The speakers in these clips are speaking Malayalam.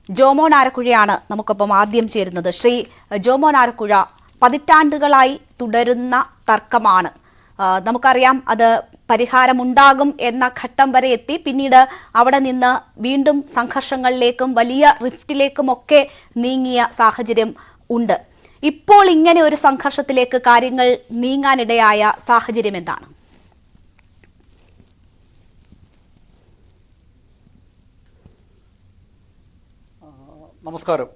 ജോമോൻ ആരക്കുഴയാണ് നമുക്കൊപ്പം ആദ്യം ചേരുന്നത്. ശ്രീ ജോമോൻ ആരക്കുഴ, പതിറ്റാണ്ടുകളായി തുടരുന്ന തർക്കമാണ്. നമുക്കറിയാം അത് പരിഹാരമുണ്ടാകും എന്ന ഘട്ടം വരെ എത്തി. പിന്നീട് അവിടെ നിന്ന് വീണ്ടും സംഘർഷങ്ങളിലേക്കും വലിയ റിഫ്റ്റിലേക്കുമൊക്കെ നീങ്ങിയ സാഹചര്യം ഉണ്ട്. ഇപ്പോൾ ഇങ്ങനെ ഒരു സംഘർഷത്തിലേക്ക് കാര്യങ്ങൾ നീങ്ങാനിടയായ സാഹചര്യം എന്താണ്? നമസ്കാരം.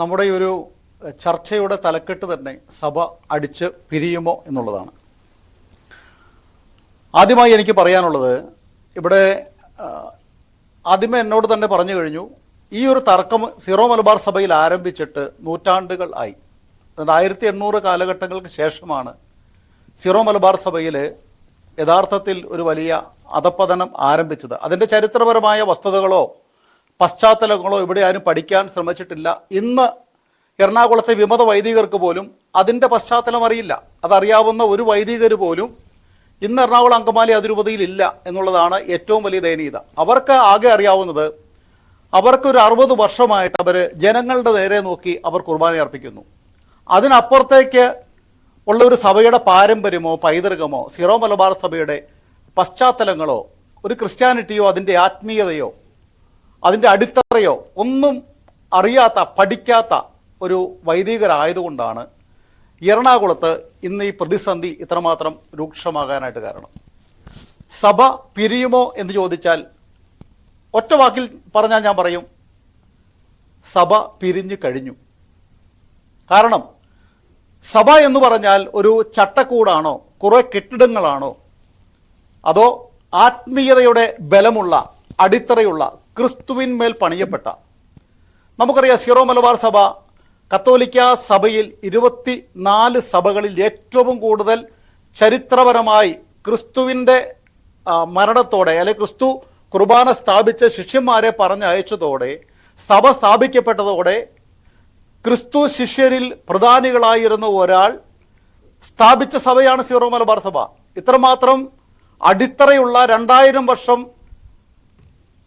നമ്മുടെ ഒരു ചർച്ചയുടെ തലക്കെട്ട് തന്നെ സഭ അടിച്ച് പിരിയുമോ എന്നുള്ളതാണ്. ആദ്യമായി എനിക്ക് പറയാനുള്ളത്, ഇവിടെ ആദ്യമേ എന്നോട് തന്നെ പറഞ്ഞു കഴിഞ്ഞു, ഈ ഒരു തർക്കം സീറോ മലബാർ സഭയിൽ ആരംഭിച്ചിട്ട് നൂറ്റാണ്ടുകൾ ആയി. 1800 കാലഘട്ടങ്ങൾക്ക് ശേഷമാണ് സീറോ മലബാർ സഭയിൽ യഥാർത്ഥത്തിൽ ഒരു വലിയ അധപ്പതനം ആരംഭിച്ചത്. അതിൻ്റെ ചരിത്രപരമായ വസ്തുതകളോ പശ്ചാത്തലങ്ങളോ ഇവിടെ ആരും പഠിക്കാൻ ശ്രമിച്ചിട്ടില്ല. ഇന്ന് എറണാകുളത്തെ വിമത വൈദികർക്ക് പോലും അതിൻ്റെ പശ്ചാത്തലം അറിയില്ല. അതറിയാവുന്ന ഒരു വൈദികർ പോലും ഇന്ന് എറണാകുളം അങ്കമാലി അതിരൂപതയിൽ ഇല്ല എന്നുള്ളതാണ് ഏറ്റവും വലിയ ദയനീയത. അവർക്ക് ആകെ അറിയാവുന്നത്, അവർക്കൊരു 60 വർഷമായിട്ട് അവർ ജനങ്ങളുടെ നേരെ നോക്കി അവർ കുർബാന അർപ്പിക്കുന്നു. അതിനപ്പുറത്തേക്ക് ഉള്ള ഒരു സഭയുടെ പാരമ്പര്യമോ പൈതൃകമോ സീറോ മലബാർ സഭയുടെ പശ്ചാത്തലങ്ങളോ ഒരു ക്രിസ്ത്യാനിറ്റിയോ അതിൻ്റെ ആത്മീയതയോ അതിൻ്റെ അടിത്തറയോ ഒന്നും അറിയാത്ത പഠിക്കാത്ത ഒരു വൈദികരായതുകൊണ്ടാണ് എറണാകുളത്ത് ഇന്ന് ഈ പ്രതിസന്ധി ഇത്രമാത്രം രൂക്ഷമാകാനായിട്ട് കാരണം. സഭ പിരിയുമോ എന്ന് ചോദിച്ചാൽ ഒറ്റ വാക്കിൽ പറഞ്ഞാൽ ഞാൻ പറയും, സഭ പിരിഞ്ഞു കഴിഞ്ഞു. കാരണം സഭ എന്ന് പറഞ്ഞാൽ ഒരു ചട്ടക്കൂടാണോ, കുറേ കെട്ടിടങ്ങളാണോ, അതോ ആത്മീയതയുടെ ബലമുള്ള അടിത്തറയുള്ള ക്രിസ്തുവിന്മേൽ പണിയപ്പെട്ട? നമുക്കറിയാം, സീറോ മലബാർ സഭ കത്തോലിക്ക സഭയിൽ 24 സഭകളിൽ ഏറ്റവും കൂടുതൽ ചരിത്രപരമായി ക്രിസ്തുവിൻ്റെ മരണത്തോടെ, അല്ലെങ്കിൽ ക്രിസ്തു കുർബാന സ്ഥാപിച്ച ശിഷ്യന്മാരെ പറഞ്ഞയച്ചതോടെ, സഭ സ്ഥാപിക്കപ്പെട്ടതോടെ ക്രിസ്തു ശിഷ്യരിൽ പ്രധാനികളായിരുന്ന ഒരാൾ സ്ഥാപിച്ച സഭയാണ് സീറോ മലബാർ സഭ. ഇത്രമാത്രം അടിത്തറയുള്ള 2000 വർഷം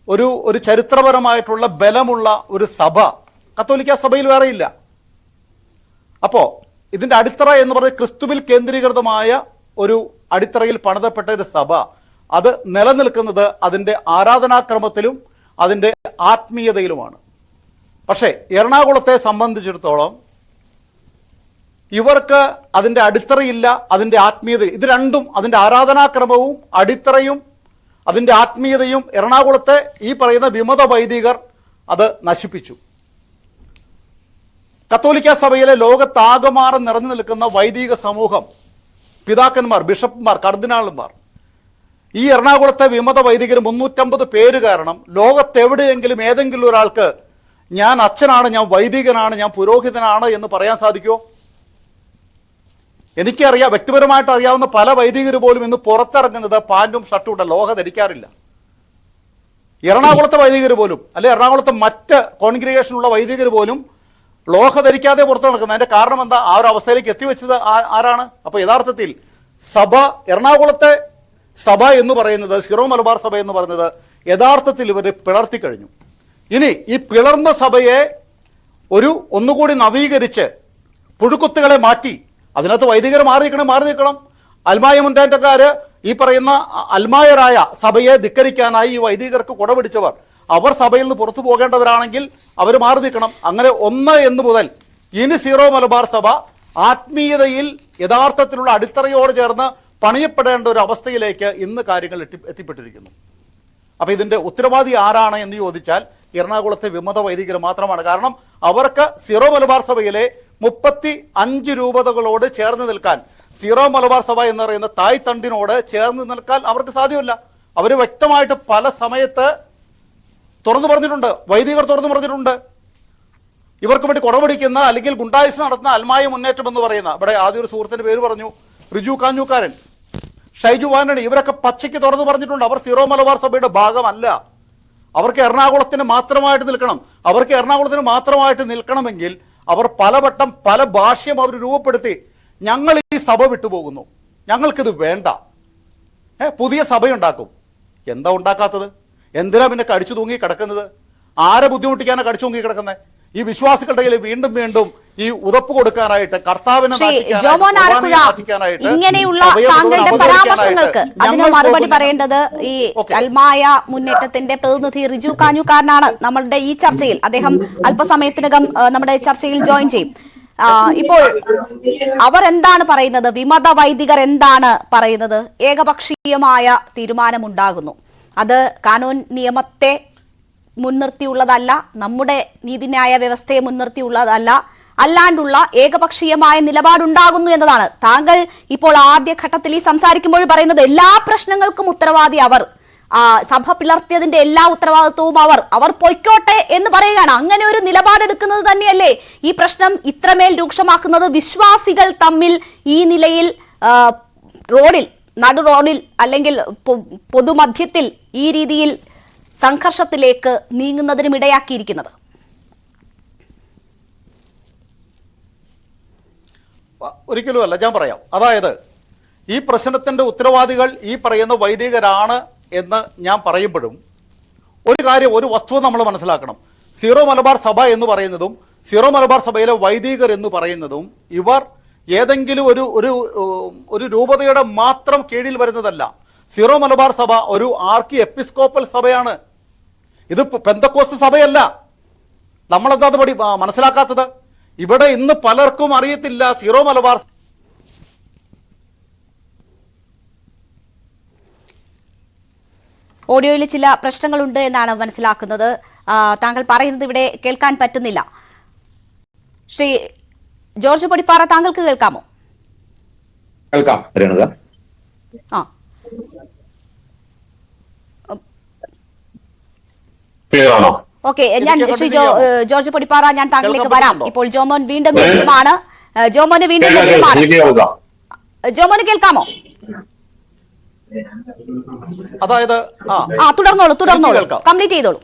ഒരു ചരിത്രപരമായിട്ടുള്ള ബലമുള്ള ഒരു സഭ കത്തോലിക്ക സഭയിൽ വേറെയില്ല. അപ്പോൾ ഇതിൻ്റെ അടിത്തറ എന്ന് പറയുന്നത് ക്രിസ്തുവിൽ കേന്ദ്രീകൃതമായ ഒരു അടിത്തറയിൽ പണിതപ്പെട്ട ഒരു സഭ, അത് നിലനിൽക്കുന്നത് അതിൻ്റെ ആരാധനാക്രമത്തിലും അതിൻ്റെ ആത്മീയതയിലുമാണ്. പക്ഷേ എറണാകുളത്തെ സംബന്ധിച്ചിടത്തോളം ഇവർക്ക് അതിൻ്റെ അടിത്തറയില്ല, അതിൻ്റെ ആത്മീയത. ഇത് രണ്ടും, അതിൻ്റെ ആരാധനാക്രമവും അടിത്തറയും അതിൻ്റെ ആത്മീയതയും എറണാകുളത്തെ ഈ പറയുന്ന വിമത വൈദികർ അത് നശിപ്പിച്ചു. കത്തോലിക്ക സഭയിലെ ലോകത്താകമാനം നിറഞ്ഞു നിൽക്കുന്ന വൈദിക സമൂഹം, പിതാക്കന്മാർ, ബിഷപ്പുമാർ, കർദിനാളുമാർ, ഈ എറണാകുളത്തെ വിമത വൈദികർ 350 പേര് കാരണം ലോകത്തെവിടെയെങ്കിലും ഏതെങ്കിലും ഒരാൾക്ക് ഞാൻ അച്ഛനാണ്, ഞാൻ വൈദികനാണ്, ഞാൻ പുരോഹിതനാണ് എന്ന് പറയാൻ സാധിക്കുമോ? എനിക്കറിയാം, വ്യക്തിപരമായിട്ട് അറിയാവുന്ന പല വൈദികർ പോലും ഇന്ന് പുറത്തിറങ്ങുന്നത് പാൻറ്റും ഷർട്ടും ഇട്ട, ലോഹ ധരിക്കാറില്ല. എറണാകുളത്തെ വൈദികർ പോലും, അല്ലെ എറണാകുളത്തെ മറ്റ് കോൺഗ്രിഗേഷനുള്ള വൈദികർ പോലും ലോഹ ധരിക്കാതെ പുറത്തു നടക്കുന്നത്. അതിന്റെ കാരണം എന്താ? ആ ഒരു അവസ്ഥയിലേക്ക് എത്തിവെച്ചത് ആരാണ്? അപ്പോൾ യഥാർത്ഥത്തിൽ സഭ, എറണാകുളത്തെ സഭ എന്ന് പറയുന്നത്, സീറോ മലബാർ സഭ എന്ന് പറയുന്നത് യഥാർത്ഥത്തിൽ ഇവർ പിളർത്തി കഴിഞ്ഞു. ഇനി ഈ പിളർന്ന സഭയെ ഒന്നുകൂടി നവീകരിച്ച് പുഴുക്കുത്തുകളെ മാറ്റി, അതിനകത്ത് വൈദികർ മാറി നിൽക്കണം. അൽമായ മുൻകാറ്റക്കാര്, ഈ പറയുന്ന അൽമായരായ സഭയെ ധിക്കരിക്കാനായി ഈ വൈദികർക്ക് കുടപിടിച്ചവർ, അവർ സഭയിൽ നിന്ന് പുറത്തു പോകേണ്ടവരാണെങ്കിൽ അവർ മാറി നിൽക്കണം. അങ്ങനെ 1 മുതൽ ഇനി സീറോ മലബാർ സഭ ആത്മീയതയിൽ യഥാർത്ഥത്തിലുള്ള അടിത്തറയോട് ചേർന്ന് പണിയപ്പെടേണ്ട ഒരു അവസ്ഥയിലേക്ക് ഇന്ന് കാര്യങ്ങൾ എത്തിപ്പെട്ടിരിക്കുന്നു. അപ്പോൾ ഇതിൻ്റെ ഉത്തരവാദി ആരാണ് എന്ന് ചോദിച്ചാൽ എറണാകുളത്തെ വിമത വൈദികർ മാത്രമാണ്. കാരണം അവർക്ക് സീറോ മലബാർ സഭയിലെ 35 രൂപതകളോട് ചേർന്ന് നിൽക്കാൻ, സീറോ മലബാർ സഭ എന്ന് പറയുന്ന തായ് തണ്ടിനോട് ചേർന്ന് നിൽക്കാൻ അവർക്ക് സാധ്യമല്ല. അവർ വ്യക്തമായിട്ട് പല സമയത്ത് തുറന്നു പറഞ്ഞിട്ടുണ്ട്, വൈദികർ തുറന്നു പറഞ്ഞിട്ടുണ്ട്. ഇവർക്ക് വേണ്ടി കുടപിടിക്കുന്ന അല്ലെങ്കിൽ ഗുണ്ടായിസ് നടത്തുന്ന അൽമായ മുന്നേറ്റം എന്ന് പറയുന്ന, ഇവിടെ ആദ്യം ഒരു സുഹൃത്തിന്റെ പേര് പറഞ്ഞു, റിജു കാഞ്ഞൂക്കാരൻ, ഷൈജു വാനണി, ഇവരൊക്കെ പച്ചയ്ക്ക് തുറന്നു പറഞ്ഞിട്ടുണ്ട് അവർ സീറോ മലബാർ സഭയുടെ ഭാഗമല്ല. അവർക്ക് എറണാകുളത്തിന് മാത്രമായിട്ട് നിൽക്കണം. അവർക്ക് എറണാകുളത്തിന് മാത്രമായിട്ട് നിൽക്കണമെങ്കിൽ അവർ പലവട്ടം പല ഭാഷ്യം അവർ രൂപപ്പെടുത്തി, ഞങ്ങൾ ഈ സഭ വിട്ടുപോകുന്നു, ഞങ്ങൾക്കിത് വേണ്ട, പുതിയ സഭയുണ്ടാക്കും. എന്താ ഉണ്ടാക്കാത്തത്? എന്തിനാ പിന്നെ കടിച്ചു തൂങ്ങി കിടക്കുന്നത്? ആരെ ബുദ്ധിമുട്ടിക്കാനാണ് കടിച്ചു തൂങ്ങി കിടക്കുന്നത്? ഈ വിശ്വാസികളുടെ കയ്യിൽ വീണ്ടും വീണ്ടും ഈ ഉതപ്പ് കൊടുക്കാനായിട്ട്, കർത്താവിനെ ജോമോൻ ആലപ്പുഴ ഇങ്ങനെയുള്ള താങ്കളുടെ പരാമർശങ്ങൾക്ക് അതിന് മറുപടി പറയേണ്ടത് ഈ അൽമായ മുന്നേറ്റത്തിന്റെ പ്രതിനിധി റിജു കാഞ്ഞൂക്കാരനാണ് നമ്മളുടെ ഈ ചർച്ചയിൽ. അദ്ദേഹം അല്പസമയത്തിനകം നമ്മുടെ ചർച്ചയിൽ ജോയിൻ ചെയ്യും. ഇപ്പോൾ അവർ എന്താണ് പറയുന്നത്? വിമത വൈദികർ എന്താണ് പറയുന്നത്? ഏകപക്ഷീയമായ തീരുമാനമുണ്ടാകുന്നു. അത് കാനൂൻ നിയമത്തെ മുൻനിർത്തിയുള്ളതല്ല, നമ്മുടെ നീതിന്യായ വ്യവസ്ഥയെ മുൻനിർത്തിയുള്ളതല്ല, അല്ലാണ്ടുള്ള ഏകപക്ഷീയമായ നിലപാടുണ്ടാകുന്നു എന്നതാണ്. താങ്കൾ ഇപ്പോൾ ആദ്യഘട്ടത്തിൽ ഈ സംസാരിക്കുമ്പോൾ പറയുന്നത് എല്ലാ പ്രശ്നങ്ങൾക്കും ഉത്തരവാദി അവർ, സഭ പിളർത്തിയതിന്റെ എല്ലാ ഉത്തരവാദിത്വവും അവർ പൊയ്ക്കോട്ടെ എന്ന് പറയുകയാണ്. അങ്ങനെ ഒരു നിലപാടെടുക്കുന്നത് തന്നെയല്ലേ ഈ പ്രശ്നം ഇത്രമേൽ രൂക്ഷമാക്കുന്നത്? വിശ്വാസികൾ തമ്മിൽ ഈ നിലയിൽ റോഡിൽ, നടു റോഡിൽ അല്ലെങ്കിൽ പൊതുമധ്യത്തിൽ ഈ രീതിയിൽ സംഘർഷത്തിലേക്ക് നീങ്ങുന്നതിനും ഇടയാക്കിയിരിക്കുന്നത്. ഒരിക്കലും അല്ല, ഞാൻ പറയാം. അതായത് ഈ പ്രശ്നത്തിന്റെ ഉത്തരവാദികൾ ഈ പറയുന്ന വൈദികരാണ് എന്ന് ഞാൻ പറയുമ്പോഴും ഒരു കാര്യം, ഒരു വസ്തുത നമ്മൾ മനസ്സിലാക്കണം. സീറോ മലബാർ സഭ എന്ന് പറയുന്നതും സീറോ മലബാർ സഭയിലെ വൈദികർ എന്ന് പറയുന്നതും ഇവർ ഏതെങ്കിലും ഒരു രൂപതയുടെ മാത്രം കീഴിൽ വരുന്നതല്ല. സീറോ മലബാർ സഭ ഒരു ആർക്കി എപ്പിസ്കോപ്പൽ സഭയാണ്. ഇത് പെന്തക്കോസ്ത് സഭയല്ല. നമ്മളെന്താ അത് മനസ്സിലാക്കാത്തത്? ഇവിടെ ഇന്ന് പലർക്കും അറിയത്തില്ല സീറോ മലബാർ. ഓഡിയോയിൽ ചില പ്രശ്നങ്ങളുണ്ട് എന്നാണ് മനസ്സിലാക്കുന്നത്. താങ്കൾ പറയുന്നത് ഇവിടെ കേൾക്കാൻ പറ്റുന്നില്ല. ശ്രീ ജോർജ് പൊടിപ്പാറ, താങ്കൾക്ക് കേൾക്കാമോ? കേൾക്കാം. ഓക്കെ, ഞാൻ ശ്രീ ജോർജ് പൊടിപ്പാറ, ഞാൻ താങ്കളിലേക്ക് വരാം. ഇപ്പോൾ ജോമോൻ വീണ്ടും ലഭ്യമാണ്. ജോമോന് വീണ്ടും ലഭ്യമാണ്. ജോമോന് കേൾക്കാമോ? അതായത് തുടർന്നോളൂ, കംപ്ലീറ്റ് ചെയ്തോളൂ.